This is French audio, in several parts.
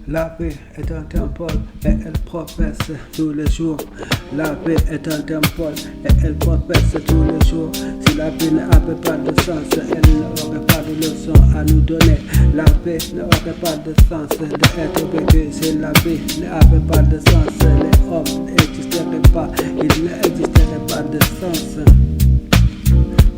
La paix est un temple et elle professe tous les jours. La paix est un temple et elle professe tous les jours. Si la paix n'avait pas de sens, elle n'aurait pas de leçon à nous donner. La paix n'aurait pas de sens d'être vécu. Si la paix n'avait pas de sens, les hommes n'existeraient pas. Il n'existerait pas de sens.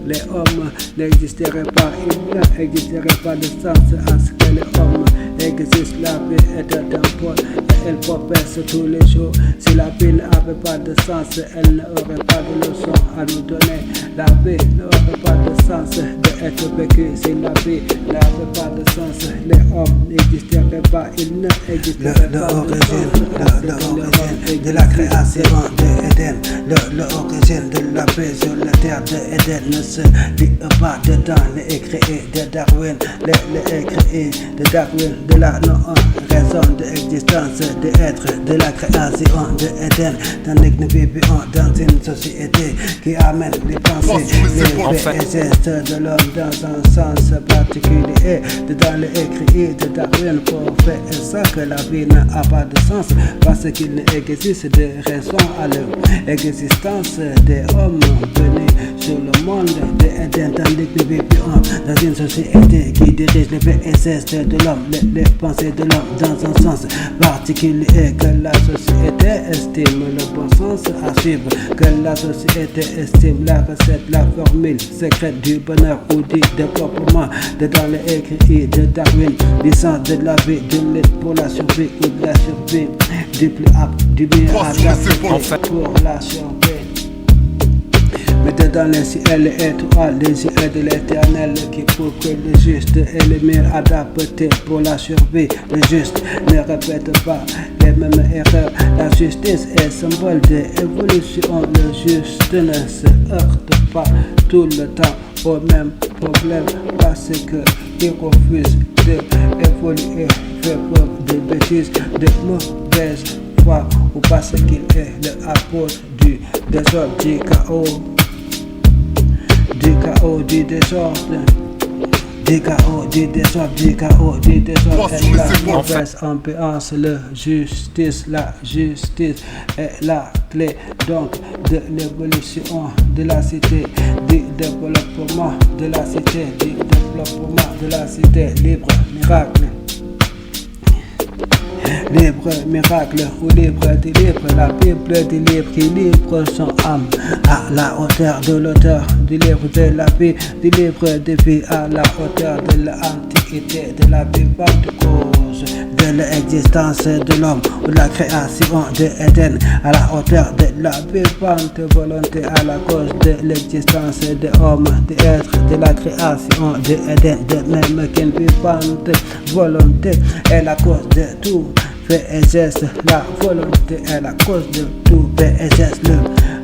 Les hommes n'existeraient pas, il n'existerait pas de sens à ce que les hommes existent. La paix est un temple et elle professe tous les jours. Si la paix n'avait pas de sens, elle n'aurait pas de leçon à nous donner. La paix n'aurait pas de sens d'être vécu. Si la paix n'avait pas de sens, les hommes n'existeraient pas, ils n'existeraient pas. L'origine de la création d'Éden, l'origine de la paix sur la terre d'Éden ne se lit pas dedans les écrits de Darwin, les écrits de Darwin, de la non-raison d'existence, d'être, de la création d'Éden, tandis que nous vivons dans une société qui amène les pensées, les faits et gestes de l'homme dans un sens particulier. Dans les écrits de Darwin, pour faire ça que la vie n'a pas de sens, parce qu'il existe des raisons à l'existence des hommes venus sur le monde d'Éden, tandis que nous vivons dans une société qui dirige les faits et gestes de l'homme, les pensées de l'homme dans un sens particulier, que la société estime le bon sens à suivre, que la société estime la recette, la formule secrète du bonheur ou du développement. Dans les écrits de Darwin, du sens de la vie, de l'aide pour la survie ou de la survie, du plus apte, du mieux adapté pour la survie. Mettez dans les ciels étoiles les yeux de l'éternel qui prouve que le juste est le mieux adapté pour la survie. Le juste ne répète pas les mêmes erreurs. La justice est symbole d'évolution. Le juste ne se heurte pas tout le temps au même problème parce qu'il refuse d'évoluer, fait preuve de bêtises, de mauvaise foi, ou parce qu'il est l'apôtre du désordre, du chaos. Du chaos, du désordre, du chaos, du désordre, du chaos, du désordre est la mauvaise ambiance. La justice est la clé donc de l'évolution de la cité, du développement de la cité, du développement de la cité. Libre, miracle. Libre, miracle ou libre dit libre, la Bible dit libre qui livre son âme à la hauteur de l'auteur du livre de la vie, du livre de vie à la hauteur de l'antiquité, de la vivante cause de l'existence de l'homme ou de la création d'Éden, à la hauteur de la vivante volonté, à la cause de l'existence de l'homme, d'être, de la création d'Éden, de même qu'une vivante volonté est la cause de tout fait et geste. La volonté est la cause de tout fait et geste. Le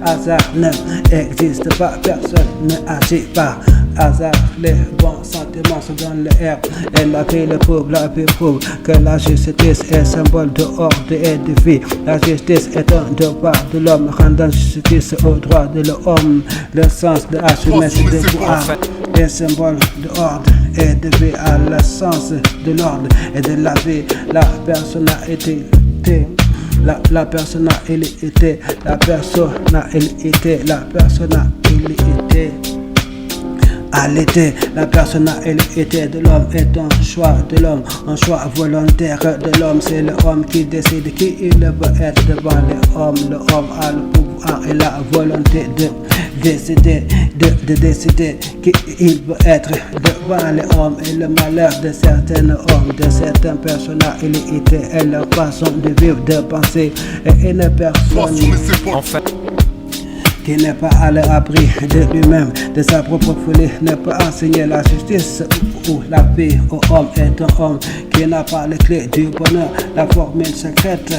hasard n'existe pas, personne ne agit par hasard. Les bons sentiments sont dans l'air et la vie le prouve, la vie prouve que la justice est symbole de ordre et de vie. La justice est un devoir de l'homme, rendant justice au droit de l'homme. Le sens de assumer ce devoir est symbole de ordre et de vie à l'essence de l'ordre et de la vie. La personnalité, la personnalité, la personnalité, la personnalité. La personnalité de l'homme est un choix de l'homme, un choix volontaire de l'homme. C'est l'homme qui décide qui il veut être devant les hommes. L'homme a le pouvoir et la volonté de décider, de décider qui il veut être devant les hommes. Et le malheur de certains hommes, de certaines personnalités est leur façon de vivre, de penser. Et une personne qui n'est pas à l'abri de lui-même, de sa propre folie, n'est pas enseigner la justice ou la paix au homme est un homme qui n'a pas les clés du bonheur. La formule secrète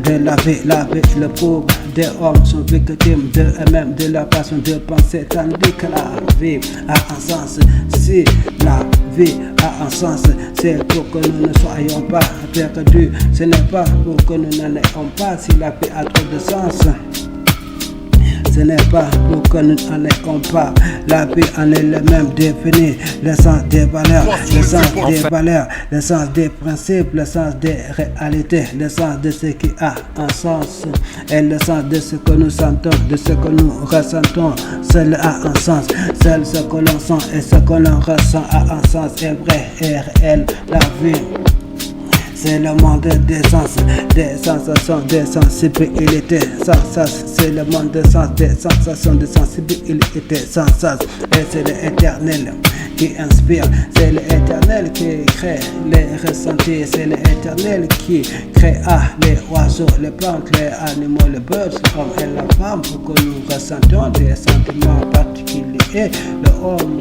de la vie le prouve. Des hommes sont victimes de eux-mêmes, de leur façon de penser, tandis que la vie a un sens. Si la vie a un sens, c'est pour que nous ne soyons pas perdus. Ce n'est pas pour que nous n'en ayons pas. Si la vie a trop de sens, ce n'est pas pour que nous en ayons pas. La vie en est le même défini, le sens des valeurs, le sens des valeurs, le sens des principes, le sens des réalités, le sens de ce qui a un sens et le sens de ce que nous sentons, de ce que nous ressentons. Seul a un sens, seul ce que l'on sent et ce que l'on ressent a un sens, est vrai et réel. La vie, c'est le monde des sens, des sensations, des sensibilités. Sans sens, c'est le monde des sens, des sensations, des sensibilités. Sans sens, et c'est l'éternel qui inspire, c'est l'éternel qui crée les ressentis, c'est l'éternel qui créa les oiseaux, les plantes, les animaux, les birds, l'homme et la femme, pour que nous ressentions des sentiments particuliers. Le homme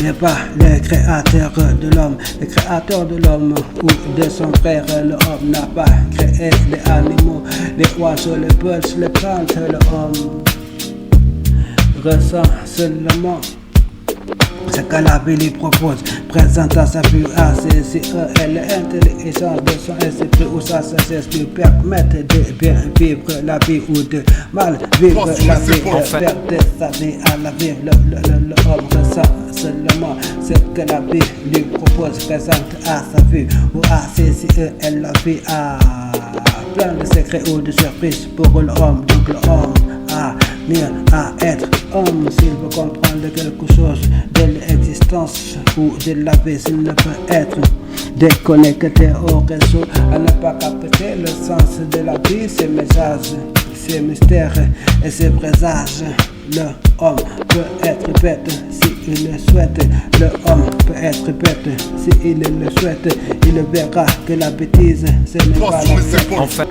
n'est pas le créateur de l'homme. Le créateur de l'homme ou de son frère, l'homme n'a pas créé les animaux, les oiseaux, les birds, les plantes. L'homme ressent seulement ce que la vie lui propose, présentant sa vue à ses yeux et l'intelligence de son esprit ou sa sagesse lui permettent de bien vivre la vie ou de mal vivre la vie, de faire de sa vie à la vie. L'homme ressent seulement ce que la vie lui propose, présente à sa vue ou à ses yeux, et la vie a plein de secrets ou de surprises pour l'homme. Donc l'homme a mieux à être homme s'il veut comprendre quelque chose de l'existence ou de la vie. S'il ne peut être déconnecté au réseau, à ne pas capter le sens de la vie, ses messages, ses mystères et ses présages. Le homme peut être bête s'il le souhaite. Le homme peut être bête s'il le souhaite. Il verra que la bêtise, ce n'est pas la bêtise.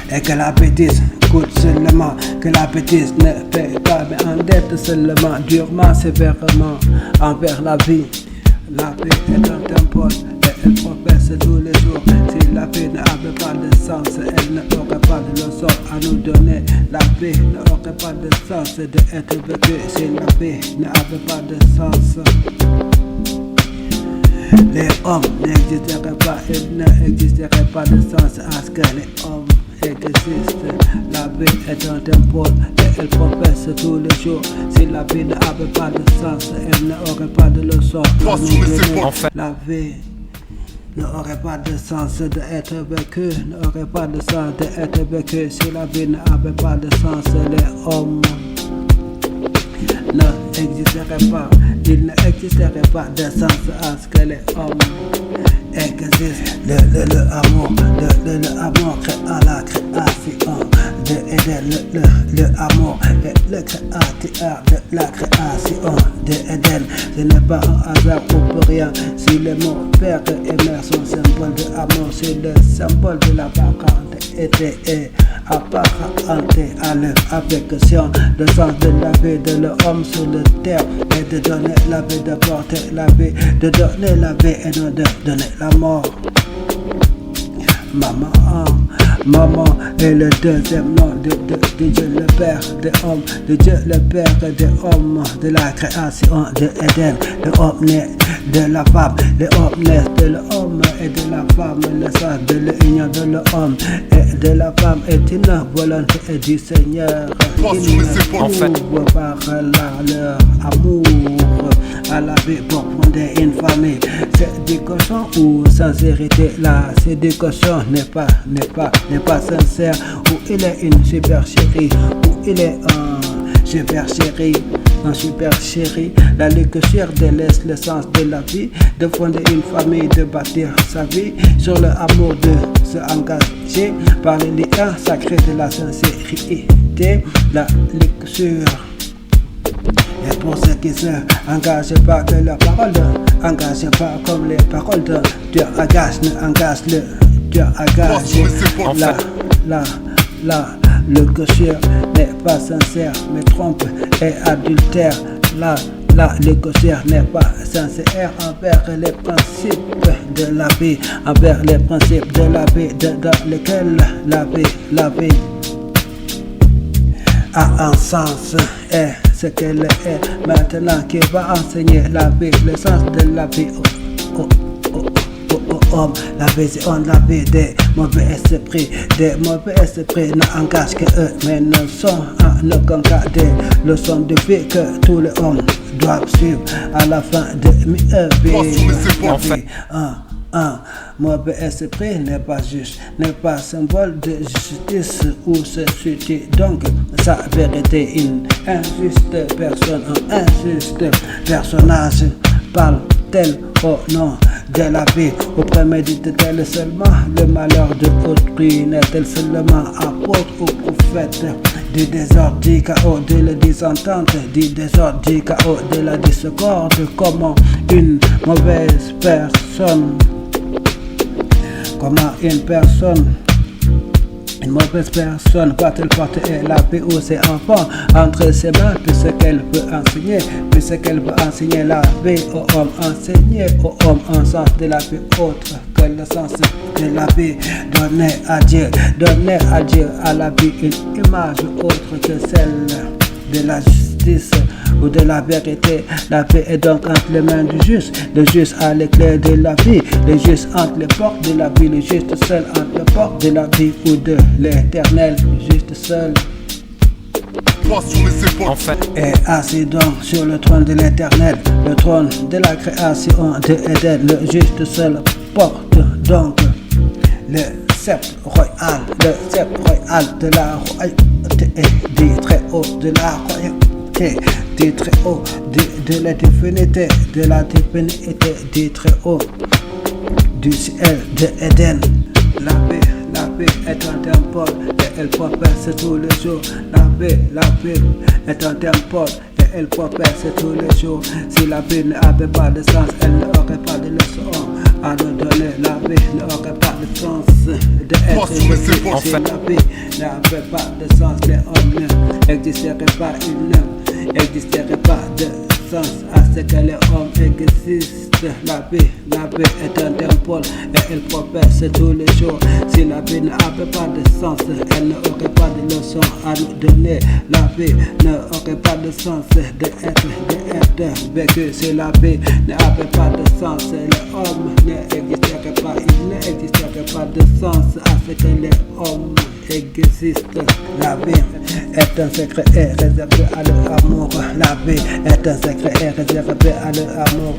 Et que la bêtise coûte seulement, que la bêtise ne paie pas, mais endette seulement, durement, sévèrement envers la vie. La vie est un temple et elle progresse tous les jours. Si la vie n'avait pas de sens, elle n'aurait pas de leçon à nous donner. La vie n'aurait pas de sens d'être vécue si la vie n'avait pas de sens. Les hommes n'existeraient pas, il n'existerait pas de sens à ce que les hommes existent. La vie est un temple et elle progresse tous les jours. Si la vie n'avait pas de sens, elle n'aurait pas de leçon à nous donner. La vie n'aurait pas de sens d'être vécue, n'aurait pas de sens d'être vécue. Si la vie n'avait pas de sens, les hommes n'existeraient pas. Il n'existerait pas de sens à ce que les hommes existent. L'amour créa la création de Éden. L'amour est le créateur de la création de Éden. Ce n'est pas un hasard ou pour rien si les mots père et mère sont symbole de amour. C'est le symbole de la parenté et apparenté à leur affection. Le sens de la vie de l'homme sur la terre est de donner la vie, de porter la vie, de donner la vie et non de donner la mort. Maman est le deuxième nom de Dieu le Père des hommes, de Dieu le Père des hommes, de la création de Éden. L'homme naît de la femme, l'homme naît de l'homme et de la femme. Le sens de l'union de l'homme et de la femme est une volonté du Seigneur. Ils ne par leur amour à la vie pour fonder une famille. Séduction ou sincérité, la séduction n'est pas sincère, ou il est une super chérie, ou il est un super chéri. Un super chéri, la lecture délaisse le sens de la vie, de fonder une famille, de bâtir sa vie sur le amour, de se engager par les liens sacrés de la sincérité. La lecture et pour ceux qui se engagent pas que leurs paroles, engagent pas comme les paroles de Dieu engage, ne engage le Dieu engage. Le gaucheur n'est pas sincère, mais trompe et adultère. Le gaucheur n'est pas sincère envers les principes de la vie, envers les principes de la vie dans lesquels la vie a un sens et ce qu'elle est maintenant qui va enseigner la vie, le sens de la vie. homme. La vision de la vie des mauvais esprits n'engagent que eux, mais ne sont en aucun cas des leçons de vie que tous les hommes doivent suivre à la fin de vie. Un mauvais esprit n'est pas juste, n'est pas symbole de justice ou se situe donc sa vérité. Une injuste personne, un injuste personnage parle-t-elle au nom de la vie ou prémédite-t-elle seulement le malheur de autrui? N'est-elle seulement apôtre ou prophète du désordre, du chaos, de la désentente, du désordre, du chaos, de la discorde? Comment une mauvaise personne une mauvaise personne va-t-elle porter la paix aux ses enfants entre ses mains, puisqu'elle peut enseigner la paix aux hommes, enseigner aux hommes un sens de la paix autre que le sens de la paix, donner à Dieu à la vie une image autre que celle de la justice ou de la vérité. La paix est donc entre les mains du juste. Le juste a les clés de la vie. Le juste entre les portes de la vie. Le juste seul entre les portes de la vie ou de l'éternel. Le juste seul est assis donc sur le trône de l'éternel, le trône de la création de Éden. Le juste seul porte donc le sceptre royal de la royauté, dit très haut de la royauté, dit très haut de la divinité, dit très haut du ciel de Éden. La paix est un temple et elle propesse tous les jours. La paix est un temple et elle propesse tous les jours. Si la paix n'avait pas de sens, elle n'aurait pas de leçon à nous donner. La paix n'aurait pas de sens d'être. Si la paix n'avait pas de sens, les hommes n'existeraient pas, ils n'existeraient pas de sens à ce que les hommes existent. La paix est un temple et elle propesse tous les jours. Si la paix n'avait pas de sens, elle n'aurait pas de leçon à nous donner. La paix n'aurait pas de sens d'être vécu. Si la paix n'avait pas de sens, les hommes n'existeraient pas, il n'existerait pas de sens à ce que les hommes existent. La paix est un secret réservé à l'amour. La paix est un secret réservé à l'amour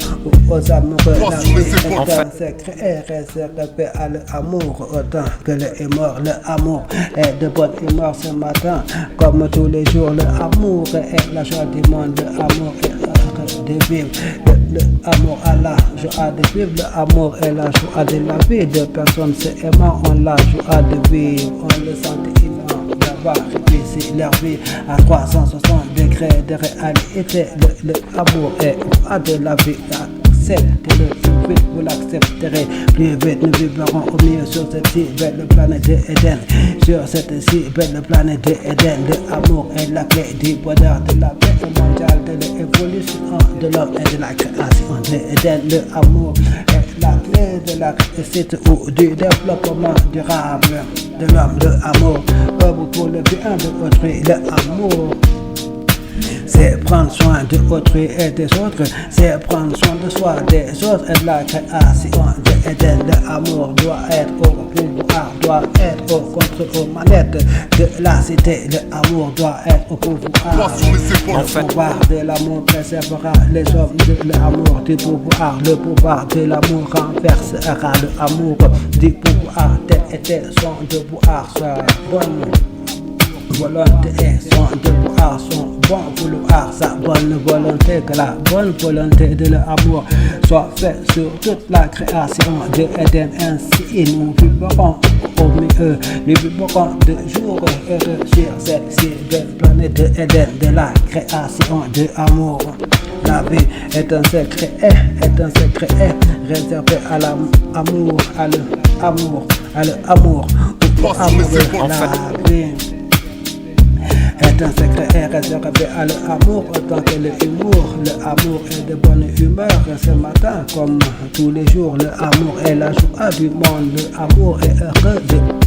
aux amoureux. La paix est un secret réservé à l'amour autant que le mort. L'amour est de bonne humeur ce matin comme tous les jours. L'amour est la joie du monde. L'amour est de vivre. L'amour a la joie de vivre. L'amour est la joie de la vie. Deux personnes s'aimant ont la joie de vivre. On le sent immense d'avoir réussi leur vie à 360 degrés de réalité. L'amour est joie de la vie. Acceptez-le, plus vite vous l'accepterez, plus vite nous vivrons au mieux sur cette si belle planète d'Éden. Sur cette si belle planète d'Éden, l'amour est la clé du bonheur, de la paix mondiale, de l'évolution de l'homme et de la création d'Éden. L'amour est la clé de la réussite ou du développement durable de l'homme. L'amour pour le bien de autrui. L'amour c'est prendre soin de autrui et des autres, c'est prendre soin de soi, des autres et de la création de Éden. L'amour doit être au pouvoir, doit être au contrôle, aux manettes de la cité. L'amour doit être au pouvoir. Le pouvoir de l'amour préservera les hommes de l'amour du pouvoir. Le pouvoir de l'amour renversera l'amour du pouvoir. Tel était son devoir, sa bonne volonté et son devoir, son bon vouloir, sa bonne volonté, que la bonne volonté de l'amour soit faite sur toute la création de Éden. Ainsi nous vivrons au milieu, nous vivrons de jour heureux sur cette si belle planète de Éden, de la création de l'amour. La vie est un secret réservé à l'amour, à l'amour, à l'amour, au amour de la vie. est un secret réservé à l'amour autant que le humour. Le amour est de bonne humeur ce matin comme tous les jours. Le amour est la joie du monde. Le amour est heureux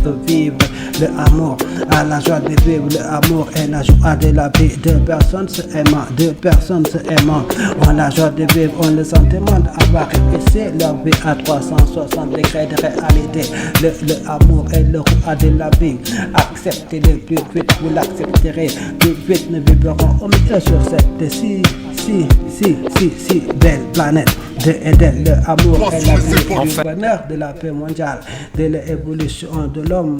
de vivre. Le amour a la joie de vivre. Le amour est la joie de la vie. Deux personnes se aimant, deux personnes se aimant ont la joie de vivre, ont le sentiment d'avoir réussi leur vie à 360 degrés de réalité. Le amour est le roi de la vie. Acceptez-le plus vite, vous l'accepterez plus vite. Nous vivrons au milieu sur cette si belle planète de Eden. Le amour est la vie du bonheur, de la paix mondiale, de l'évolution de l'homme,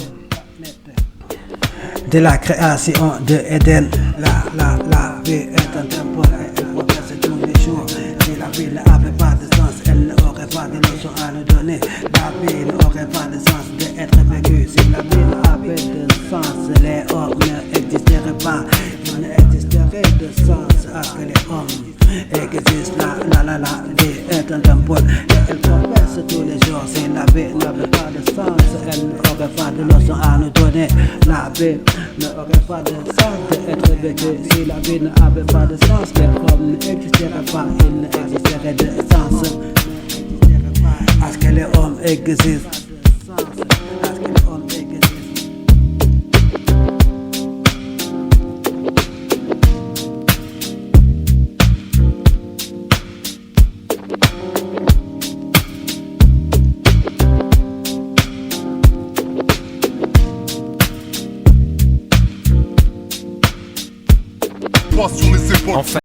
de la création de Eden. La vie est un tempo et elle progresse tous les jours. Si la vie n'avait pas de sens, elle n'aurait pas de leçon à nous donner. La vie n'aurait pas de sens d'être vécue. Si la vie n'avait de sens, les hommes n'existeraient pas. Il n'existerait de sens à que les hommes existent. La vie est un tempo et elle progresse tous les jours. Si la vie n'avait pas de sens, elle n'aurait pas de leçon à nous donner. La vie n'aurait pas de sens d'être vécue. Si la vie n'avait pas de sens, les hommes n'existeraient pas. Il n'existerait de sens à ce que les hommes existent. Sur les épaules.